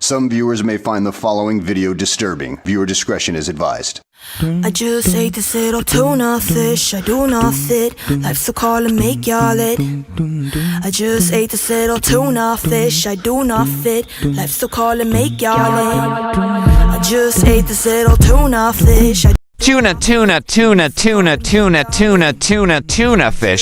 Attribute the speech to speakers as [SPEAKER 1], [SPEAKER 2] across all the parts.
[SPEAKER 1] Some viewers may find the following video disturbing. Viewer discretion is advised.
[SPEAKER 2] I just ate this little tuna fish, I do not fit. Life's so cold and make y'all it. I just ate this little tuna fish, I do not fit. Life's so cold and make y'all it. I just ate this little tuna fish.
[SPEAKER 3] Tuna fish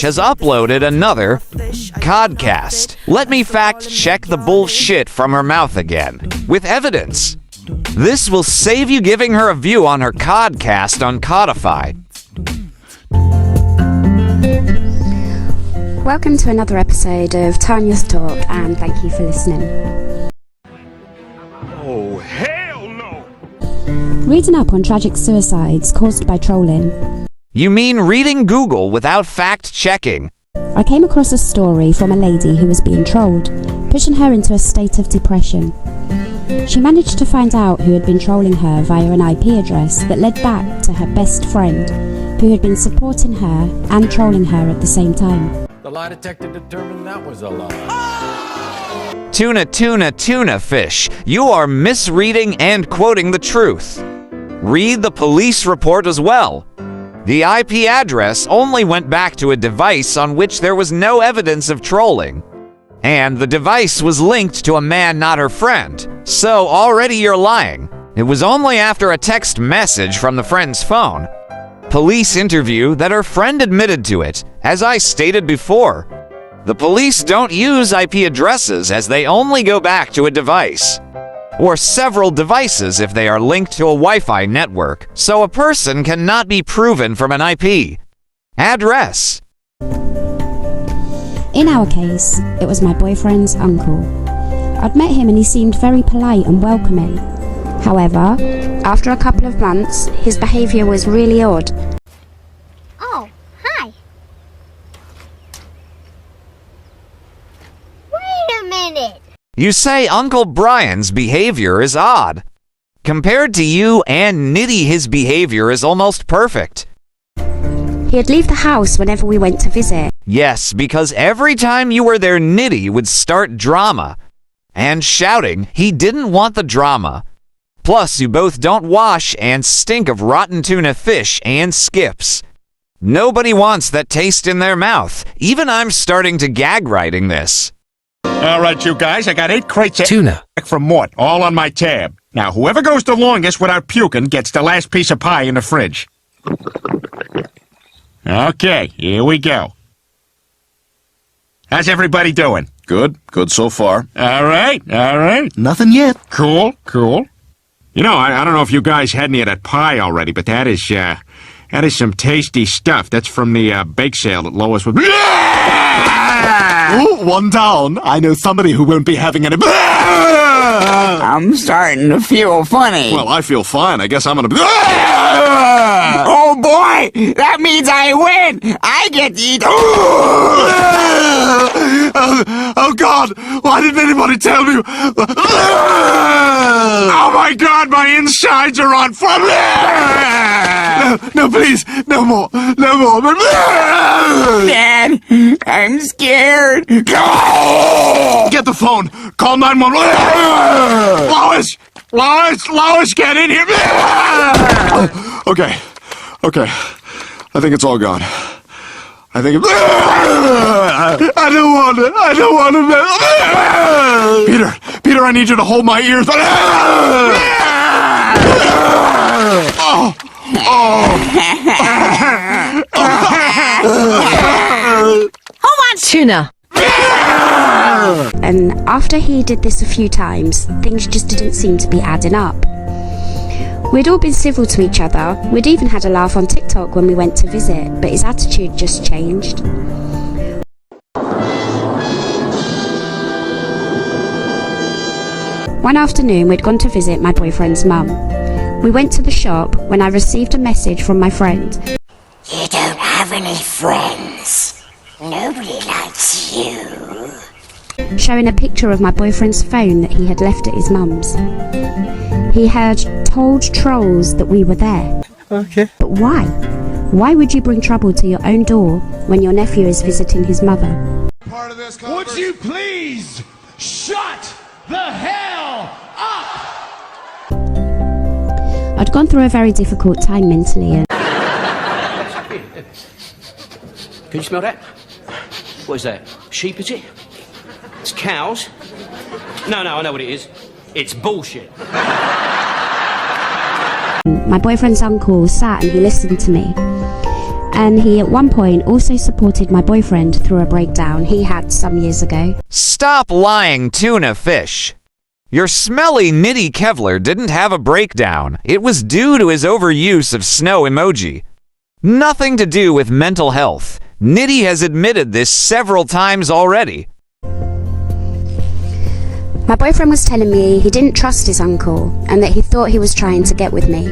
[SPEAKER 3] has uploaded another codcast. Let me fact check the bullshit from her mouth again, with evidence. This will save you giving her a view on her codcast on Codify.
[SPEAKER 4] Welcome to another episode of Tanya's Talk, and thank you for listening.
[SPEAKER 5] Oh, hell no!
[SPEAKER 4] Reading up on tragic suicides caused by trolling.
[SPEAKER 3] You mean reading Google without fact-checking?
[SPEAKER 4] I came across a story from a lady who was being trolled, pushing her into a state of depression. She managed to find out who had been trolling her via an IP address that led back to her best friend, who had been supporting her and trolling her at the same time.
[SPEAKER 5] The lie detector determined that was a lie.
[SPEAKER 3] Tuna fish. You are misreading and quoting the truth. Read the police report as well. The IP address only went back to a device on which there was no evidence of trolling. And the device was linked to a man not her friend. So already you're lying. It was only after a text message from the friend's phone. Police interview that her friend admitted to it, as I stated before. The police don't use IP addresses as they only go back to a device. Or several devices if they are linked to a Wi-Fi network, so a person cannot be proven from an IP address.
[SPEAKER 4] In our case, it was my boyfriend's uncle. I'd met him and he seemed very polite and welcoming. However, after a couple of months, his behaviour was really odd.
[SPEAKER 6] Oh, hi. Wait a minute.
[SPEAKER 3] You say Uncle Brian's behavior is odd. Compared to you and Nitty, his behavior is almost perfect.
[SPEAKER 4] He'd leave the house whenever we went to visit.
[SPEAKER 3] Yes, because every time you were there, Nitty would start drama. And shouting, he didn't want the drama. Plus, you both don't wash and stink of rotten tuna fish and skips. Nobody wants that taste in their mouth. Even I'm starting to gag writing this.
[SPEAKER 5] All right, you guys, I got 8 crates of
[SPEAKER 7] Tuna.
[SPEAKER 5] from Mort, all on my tab. Now, whoever goes the longest without puking gets the last piece of pie in the fridge. Okay, here we go. How's everybody doing?
[SPEAKER 1] Good so far.
[SPEAKER 5] All right.
[SPEAKER 1] Nothing yet.
[SPEAKER 5] Cool. You know, I don't know if you guys had any of that pie already, but that is some tasty stuff. That's from the bake sale that Lois was...
[SPEAKER 8] Ooh, one down. I know somebody who won't be having any...
[SPEAKER 7] I'm starting to feel funny.
[SPEAKER 8] Well, I feel fine. I guess I'm gonna...
[SPEAKER 7] Oh boy! That means I win! I get to eat...
[SPEAKER 8] Oh God! Why didn't anybody tell me?
[SPEAKER 5] Oh my God, my insides are on fire!
[SPEAKER 8] No, please, no more.
[SPEAKER 7] Dad, I'm scared.
[SPEAKER 8] Get the phone. Call 911.
[SPEAKER 5] Lois, get in here!
[SPEAKER 8] Okay. I think it's all gone. I think it's... I don't want it. Peter, I need you to hold my ears.
[SPEAKER 9] Hold on, Tuna.
[SPEAKER 4] And after he did this a few times, things just didn't seem to be adding up. We'd all been civil to each other. We'd even had a laugh on TikTok when we went to visit, but his attitude just changed. One afternoon, we'd gone to visit my boyfriend's mum. We went to the shop when I received a message from my friend.
[SPEAKER 6] You don't have any friends. Nobody likes you.
[SPEAKER 4] Showing a picture of my boyfriend's phone that he had left at his mum's. He had told trolls that we were there.
[SPEAKER 7] Okay.
[SPEAKER 4] But why? Why would you bring trouble to your own door when your nephew is visiting his mother?
[SPEAKER 5] Would you please shut the hell up?
[SPEAKER 4] I'd gone through a very difficult time mentally and
[SPEAKER 10] Can you smell that? What is that? Sheep, is it? It's cows? No, I know what it is. It's bullshit.
[SPEAKER 4] my boyfriend's uncle sat and he listened to me. And he at one point also supported my boyfriend through a breakdown he had some years ago.
[SPEAKER 3] Stop lying, tuna fish. Your smelly Nitty Kevlar didn't have a breakdown. It was due to his overuse of snow emoji. Nothing to do with mental health. Nitty has admitted this several times already.
[SPEAKER 4] My boyfriend was telling me he didn't trust his uncle and that he thought he was trying to get with me.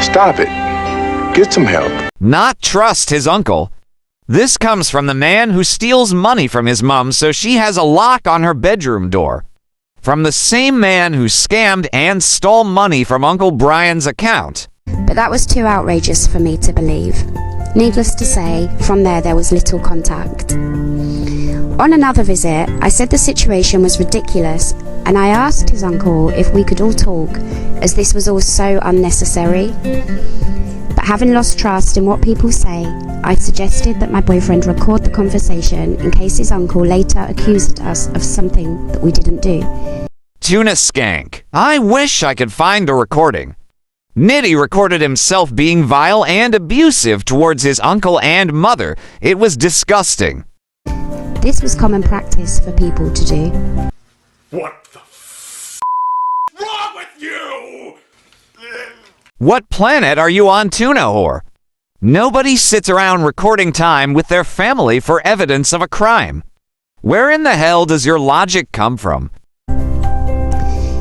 [SPEAKER 11] Stop it. Get some help.
[SPEAKER 3] Not trust his uncle. This comes from the man who steals money from his mom so she has a lock on her bedroom door. From the same man who scammed and stole money from Uncle Brian's account.
[SPEAKER 4] But that was too outrageous for me to believe. Needless to say, from there was little contact. On another visit, I said the situation was ridiculous and I asked his uncle if we could all talk, as this was all so unnecessary. But having lost trust in what people say, I suggested that my boyfriend record the conversation in case his uncle later accused us of something that we didn't do.
[SPEAKER 3] Tuna skank. I wish I could find the recording. Nitty recorded himself being vile and abusive towards his uncle and mother. It was disgusting.
[SPEAKER 4] This was common practice for people to do.
[SPEAKER 8] What the wrong with you?
[SPEAKER 3] What planet are you on, tuna whore? Nobody sits around recording time with their family for evidence of a crime. Where in the hell does your logic come from?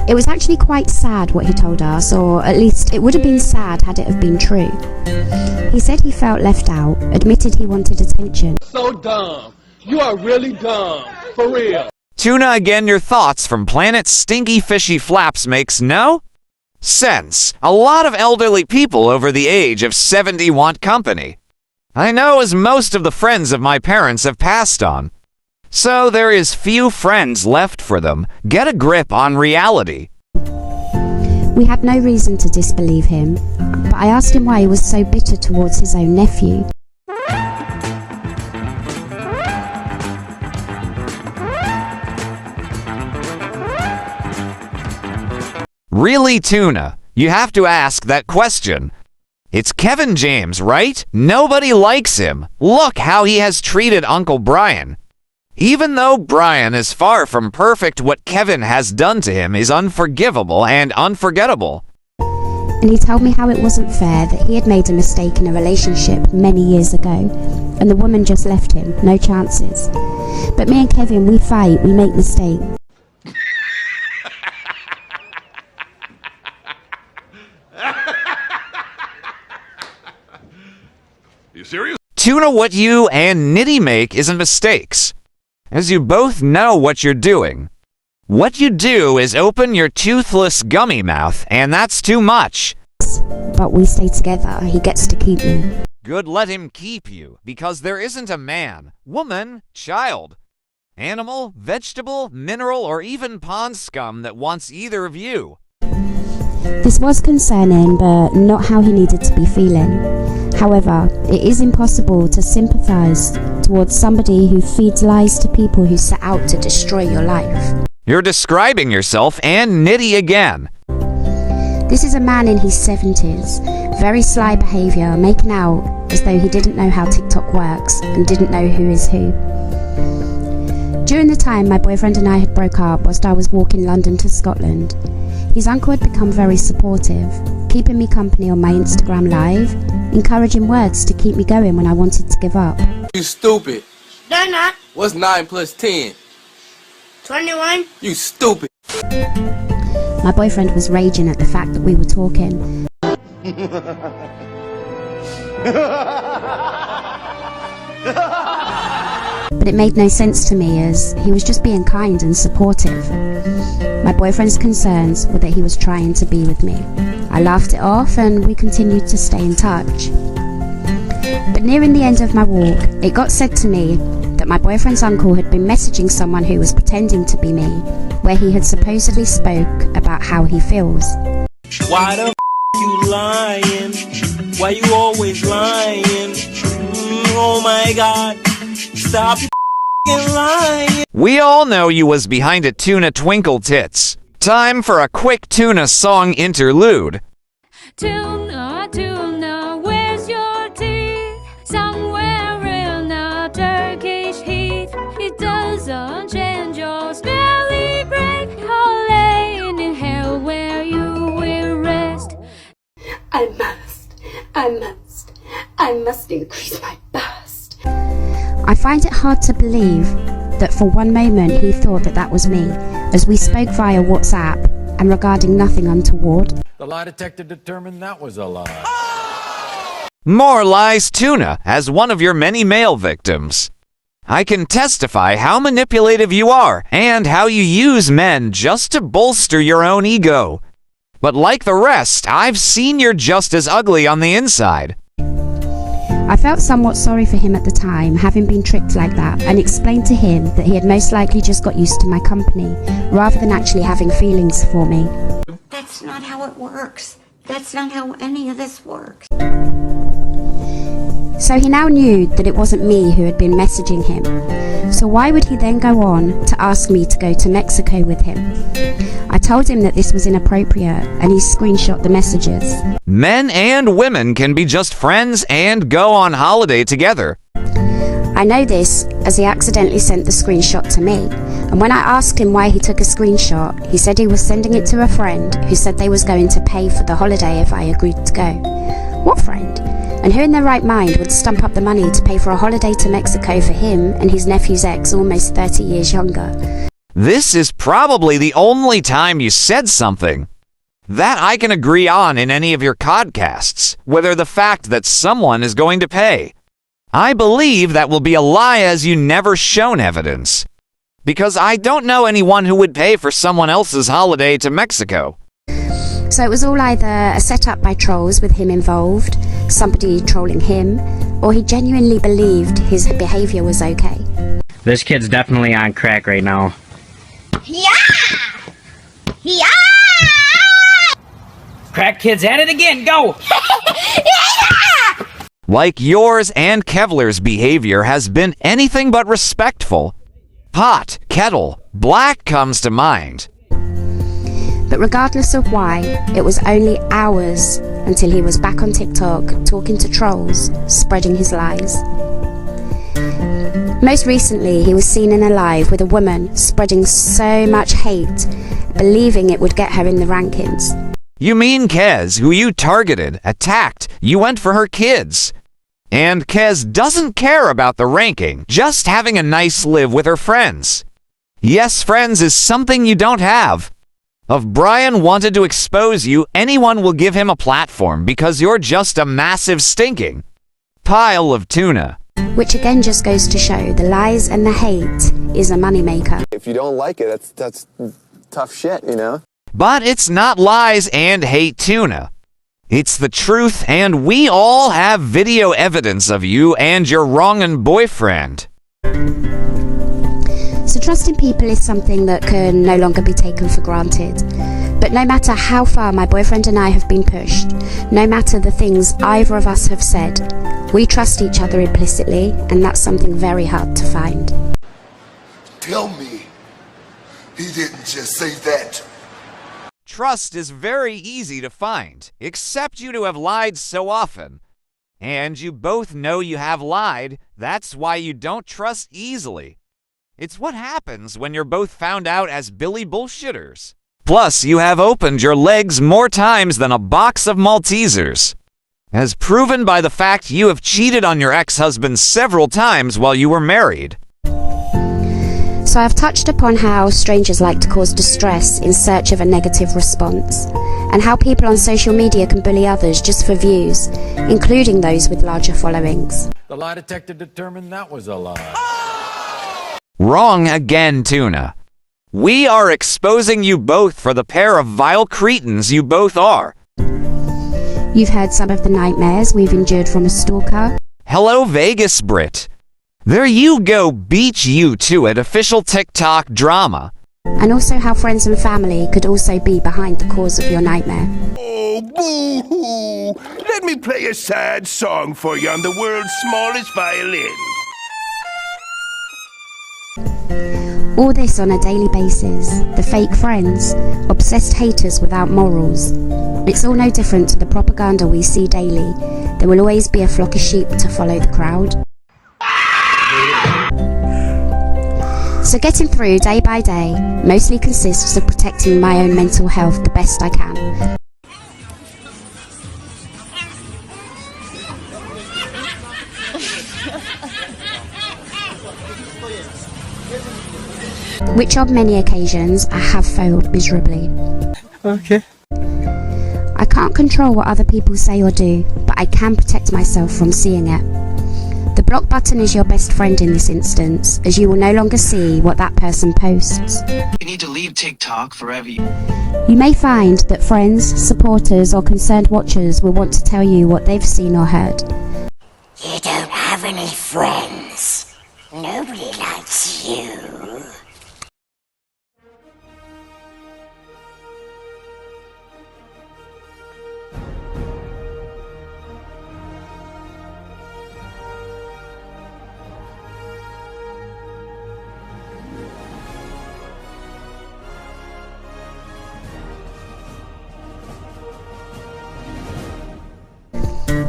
[SPEAKER 4] It was actually quite sad what he told us, or at least it would have been sad had it have been true. He said he felt left out, admitted he wanted attention.
[SPEAKER 12] So dumb. You are really dumb. For real.
[SPEAKER 3] Tuna, again, your thoughts from Planet Stinky Fishy Flaps makes no sense. A lot of elderly people over the age of 70 want company. I know, as most of the friends of my parents have passed on. So there is few friends left for them. Get a grip on reality.
[SPEAKER 4] We had no reason to disbelieve him, but I asked him why he was so bitter towards his own nephew.
[SPEAKER 3] Really, Tuna? You have to ask that question. It's Kevin James, right? Nobody likes him. Look how he has treated Uncle Brian. Even though Brian is far from perfect, what Kevin has done to him is unforgivable and unforgettable.
[SPEAKER 4] And he told me how it wasn't fair that he had made a mistake in a relationship many years ago, and the woman just left him, no chances. But me and Kevin, we fight, we make mistakes.
[SPEAKER 8] You serious?
[SPEAKER 3] Tuna, what you and Nitty make isn't mistakes, as you both know what you're doing. What you do is open your toothless gummy mouth, and that's too much.
[SPEAKER 4] But we stay together. He gets to keep me.
[SPEAKER 3] Good, let him keep you, because there isn't a man, woman, child, animal, vegetable, mineral, or even pond scum that wants either of you.
[SPEAKER 4] This was concerning, but not how he needed to be feeling. However, it is impossible to sympathise towards somebody who feeds lies to people who set out to destroy your life.
[SPEAKER 3] You're describing yourself and Nitty again.
[SPEAKER 4] This is a man in his 70s, very sly behaviour, making out as though he didn't know how TikTok works and didn't know who is who. During the time my boyfriend and I had broke up whilst I was walking London to Scotland, his uncle had become very supportive, keeping me company on my Instagram live, encouraging words to keep me going when I wanted to give up.
[SPEAKER 12] You stupid.
[SPEAKER 6] They're not.
[SPEAKER 12] What's 9 plus 10?
[SPEAKER 6] 21.
[SPEAKER 12] You stupid.
[SPEAKER 4] My boyfriend was raging at the fact that we were talking. But it made no sense to me, as he was just being kind and supportive. My boyfriend's concerns were that he was trying to be with me. I laughed it off and we continued to stay in touch. But nearing the end of my walk, it got said to me that my boyfriend's uncle had been messaging someone who was pretending to be me, where he had supposedly spoke about how he feels.
[SPEAKER 10] Why the
[SPEAKER 12] you lying? Why you always lying? Oh my God, stop lying.
[SPEAKER 3] We all know you was behind a tuna twinkle tits. Time for a quick tuna song interlude.
[SPEAKER 13] Tuna, tuna, where's your teeth? Somewhere in a Turkish heat. It doesn't change your smelly breath. Or laying in hell where you will rest.
[SPEAKER 14] I must increase my burst.
[SPEAKER 4] I find it hard to believe that for one moment he thought that was me, as we spoke via WhatsApp and regarding nothing untoward.
[SPEAKER 15] The lie detector determined that was a lie.
[SPEAKER 3] More lies, Tuna, as one of your many male victims. I can testify how manipulative you are and how you use men just to bolster your own ego. But like the rest, I've seen you're just as ugly on the inside.
[SPEAKER 4] I felt somewhat sorry for him at the time, having been tricked like that, and explained to him that he had most likely just got used to my company, rather than actually having feelings for me.
[SPEAKER 16] That's not how it works. That's not how any of this works.
[SPEAKER 4] So he now knew that it wasn't me who had been messaging him. So why would he then go on to ask me to go to Mexico with him? I told him that this was inappropriate, and he screenshot the messages.
[SPEAKER 3] Men and women can be just friends and go on holiday together.
[SPEAKER 4] I know this as he accidentally sent the screenshot to me, and when I asked him why he took a screenshot, he said he was sending it to a friend who said they was going to pay for the holiday if I agreed to go. What friend? And who in their right mind would stump up the money to pay for a holiday to Mexico for him and his nephew's ex almost 30 years younger?
[SPEAKER 3] This is probably the only time you said something. That I can agree on in any of your codcasts, whether the fact that someone is going to pay. I believe that will be a lie as you never shown evidence. Because I don't know anyone who would pay for someone else's holiday to Mexico.
[SPEAKER 4] So it was all either a setup by trolls with him involved, somebody trolling him, or he genuinely believed his behavior was okay.
[SPEAKER 17] This kid's definitely on crack right now.
[SPEAKER 16] Yeah! Yeah!
[SPEAKER 17] Crack kid's at it again, go!
[SPEAKER 16] Yeah!
[SPEAKER 3] Like yours and Kevlar's behavior has been anything but respectful. Pot, kettle, black comes to mind.
[SPEAKER 4] But regardless of why, it was only hours until he was back on TikTok talking to trolls, spreading his lies. Most recently, he was seen in a live with a woman spreading so much hate, believing it would get her in the rankings.
[SPEAKER 3] You mean Kez, who you targeted, attacked, you went for her kids. And Kez doesn't care about the ranking, just having a nice live with her friends. Yes, friends is something you don't have. If Brian wanted to expose you, anyone will give him a platform because you're just a massive stinking pile of tuna.
[SPEAKER 4] Which again just goes to show the lies and the hate is a moneymaker.
[SPEAKER 18] If you don't like it, that's tough shit, you know?
[SPEAKER 3] But it's not lies and hate, Tuna. It's the truth, and we all have video evidence of you and your wrongin' boyfriend.
[SPEAKER 4] So trusting people is something that can no longer be taken for granted. But no matter how far my boyfriend and I have been pushed, no matter the things either of us have said, we trust each other implicitly, and that's something very hard to find.
[SPEAKER 19] Tell me, he didn't just say that.
[SPEAKER 3] Trust is very easy to find, except you to have lied so often. And you both know you have lied, that's why you don't trust easily. It's what happens when you're both found out as Billy bullshitters. Plus, you have opened your legs more times than a box of Maltesers. As proven by the fact you have cheated on your ex-husband several times while you were married.
[SPEAKER 4] So I've touched upon how strangers like to cause distress in search of a negative response, and how people on social media can bully others just for views, including those with larger followings.
[SPEAKER 15] The lie detector determined that was a lie.
[SPEAKER 3] Wrong again, Tuna. We are exposing you both for the pair of vile cretins you both are.
[SPEAKER 4] You've heard some of the nightmares we've endured from a stalker.
[SPEAKER 3] Hello, Vegas Brit. There you go, beat you to it, official TikTok drama.
[SPEAKER 4] and also how friends and family could also be behind the cause of your nightmare.
[SPEAKER 20] Oh, boo-hoo! Let me play a sad song for you on the world's smallest violin.
[SPEAKER 4] All this on a daily basis, the fake friends, obsessed haters without morals. It's all no different to the propaganda we see daily. There will always be a flock of sheep to follow the crowd. So getting through day by day mostly consists of protecting my own mental health the best I can. Which on many occasions I have failed miserably.
[SPEAKER 21] Okay.
[SPEAKER 4] I can't control what other people say or do, but I can protect myself from seeing it. The block button is your best friend in this instance, as you will no longer see what that person posts.
[SPEAKER 22] You need to leave TikTok forever.
[SPEAKER 4] You may find that friends, supporters or concerned watchers will want to tell you what they've seen or heard.
[SPEAKER 23] You don't have any friends. Nobody likes you.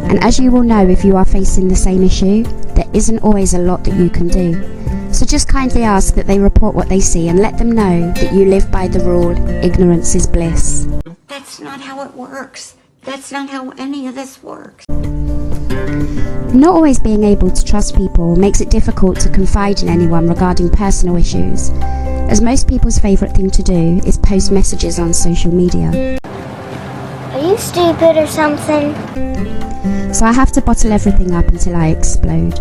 [SPEAKER 4] And as you will know if you are facing the same issue, there isn't always a lot that you can do. So just kindly ask that they report what they see and let them know that you live by the rule, ignorance is bliss.
[SPEAKER 16] That's not how it works. That's not how any of this works.
[SPEAKER 4] Not always being able to trust people makes it difficult to confide in anyone regarding personal issues, as most people's favourite thing to do is post messages on social media.
[SPEAKER 23] Are you stupid or something?
[SPEAKER 4] So I have to bottle everything up until I explode.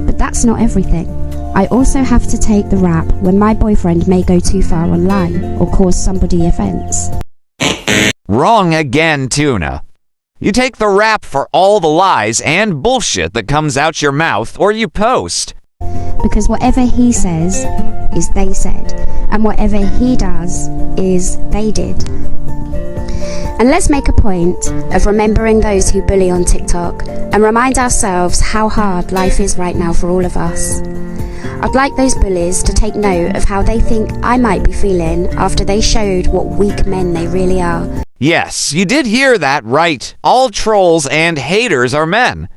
[SPEAKER 4] But that's not everything. I also have to take the rap when my boyfriend may go too far online or cause somebody offence.
[SPEAKER 3] Wrong again, Tuna. You take the rap for all the lies and bullshit that comes out your mouth or you post.
[SPEAKER 4] Because whatever he says is they said, and whatever he does is they did. And let's make a point of remembering those who bully on TikTok and remind ourselves how hard life is right now for all of us. I'd like those bullies to take note of how they think I might be feeling after they showed what weak men they really are.
[SPEAKER 3] Yes, you did hear that right. All trolls and haters are men.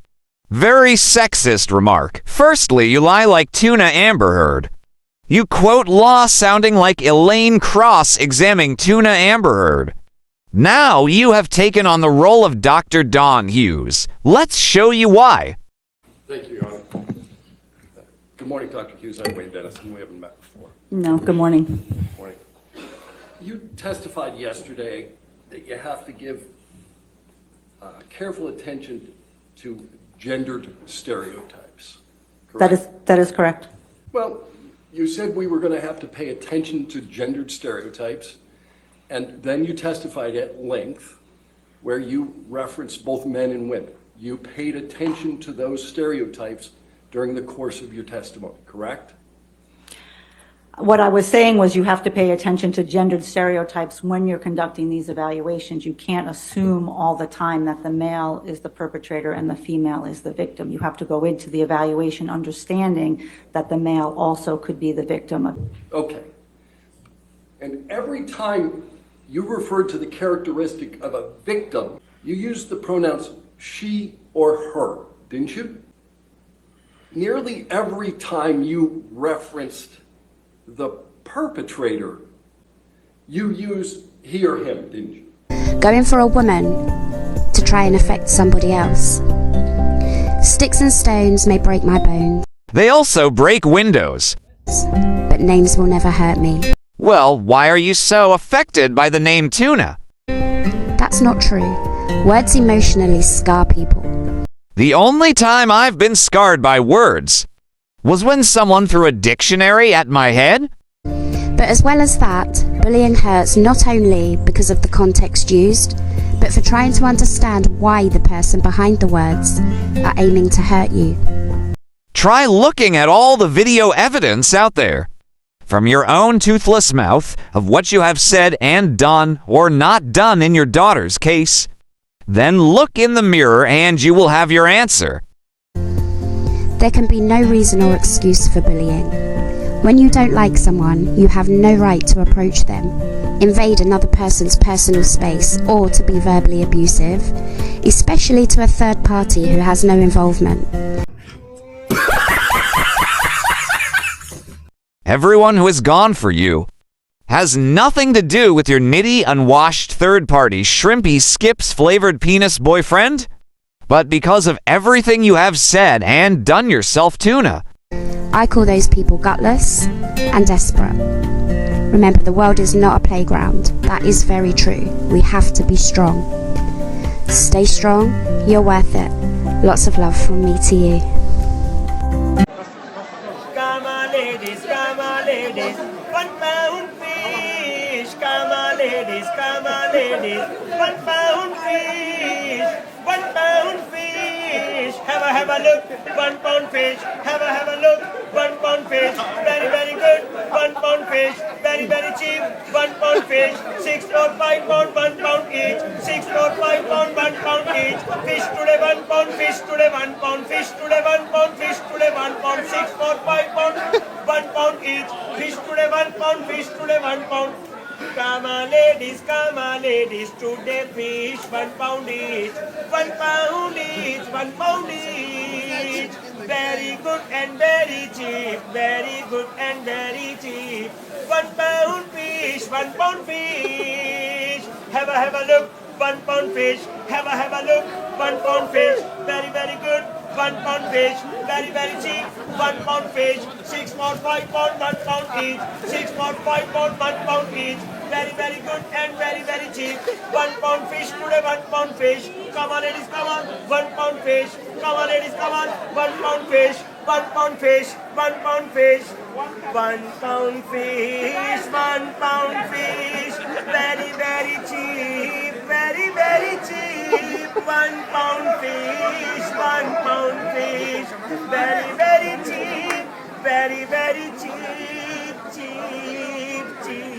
[SPEAKER 3] Very sexist remark. Firstly, you lie like Tuna Amber Heard. You quote law sounding like Elaine Cross examining Tuna Amber Heard. Now you have taken on the role of Dr. Don Hughes. Let's show you why.
[SPEAKER 12] Thank you, Your Honor. Good morning, Dr. Hughes. I'm Wayne Dennison. We haven't met before.
[SPEAKER 24] No, good morning.
[SPEAKER 12] Good morning. You testified yesterday that you have to give careful attention to gendered stereotypes. Correct?
[SPEAKER 24] That is correct.
[SPEAKER 12] Well, you said we were going to have to pay attention to gendered stereotypes, and then you testified at length where you referenced both men and women. You paid attention to those stereotypes during the course of your testimony, correct?
[SPEAKER 24] What I was saying was you have to pay attention to gendered stereotypes when you're conducting these evaluations. You can't assume all the time that the male is the perpetrator and the female is the victim. You have to go into the evaluation understanding that the male also could be the victim.
[SPEAKER 12] Okay. And every time you referred to the characteristic of a victim, you used the pronouns she or her, didn't you? Nearly every time you referenced the perpetrator, you used he or him, didn't you?
[SPEAKER 4] Going for a woman to try and affect somebody else. Sticks and stones may break my bones.
[SPEAKER 3] They also break windows.
[SPEAKER 4] But names will never hurt me.
[SPEAKER 3] Well, why are you so affected by the name Tuna?
[SPEAKER 4] That's not true. Words emotionally scar people.
[SPEAKER 3] The only time I've been scarred by words was when someone threw a dictionary at my head.
[SPEAKER 4] But as well as that, bullying hurts not only because of the context used, but for trying to understand why the person behind the words are aiming to hurt you.
[SPEAKER 3] Try looking at all the video evidence out there. from your own toothless mouth of what you have said and done or not done in your daughter's case. Then look in the mirror and you will have your answer.
[SPEAKER 4] There can be no reason or excuse for bullying. When you don't like someone, you have no right to approach them, invade another person's personal space, or to be verbally abusive, especially to a third party who has no involvement.
[SPEAKER 3] Everyone who has gone for you has nothing to do with your nitty, unwashed, third-party, shrimpy, skips-flavored penis boyfriend, but because of everything you have said and done yourself, Tuna.
[SPEAKER 4] I call those people gutless and desperate. Remember, the world is not a playground. That is very true. We have to be strong. Stay strong. You're worth it. Lots of love from me to you.
[SPEAKER 1] Come on, ladies, come on, ladies. 1 pound fish. Come on, ladies, come on, ladies. 1 pound fish. 1 pound fish. Have a look. 1 pound fish. Have a look. 1 pound fish. Very, very good. 1 pound fish. Very, very cheap. 1 pound fish. 6 or 5 pound, 1 pound each. 6 or 5 pound, 1 pound each. Fish today, 1 pound. Fish today, 1 pound. Fish today, 1 pound. Fish today, 1 pound. 6 or 5 pound, 1 pound each. Fish today, 1 pound. Fish today, 1 pound. Come on, ladies, today fish 1 pound each. 1 pound each, 1 pound each. Very good and very cheap, very good and very cheap. 1 pound fish, 1 pound fish. Have a look, 1 pound fish. Have a look, 1 pound fish. Very, very good. 1 pound fish, very, very cheap. 1 pound fish, 6 more 5 pound, 1 pound each. 6 more 5 pound, 1 pound each. Very, very good and very, very cheap. 1 pound fish today, 1 pound fish. Come on, ladies, come on. 1 pound fish. Come on, ladies, come on. 1 pound fish. 1 pound fish. 1 pound fish. 1 pound fish. 1 pound fish. Very, very cheap. Very, very cheap. 1 pound fish. 1 pound fish. Very, very cheap. Very, very cheap. Cheap, cheap.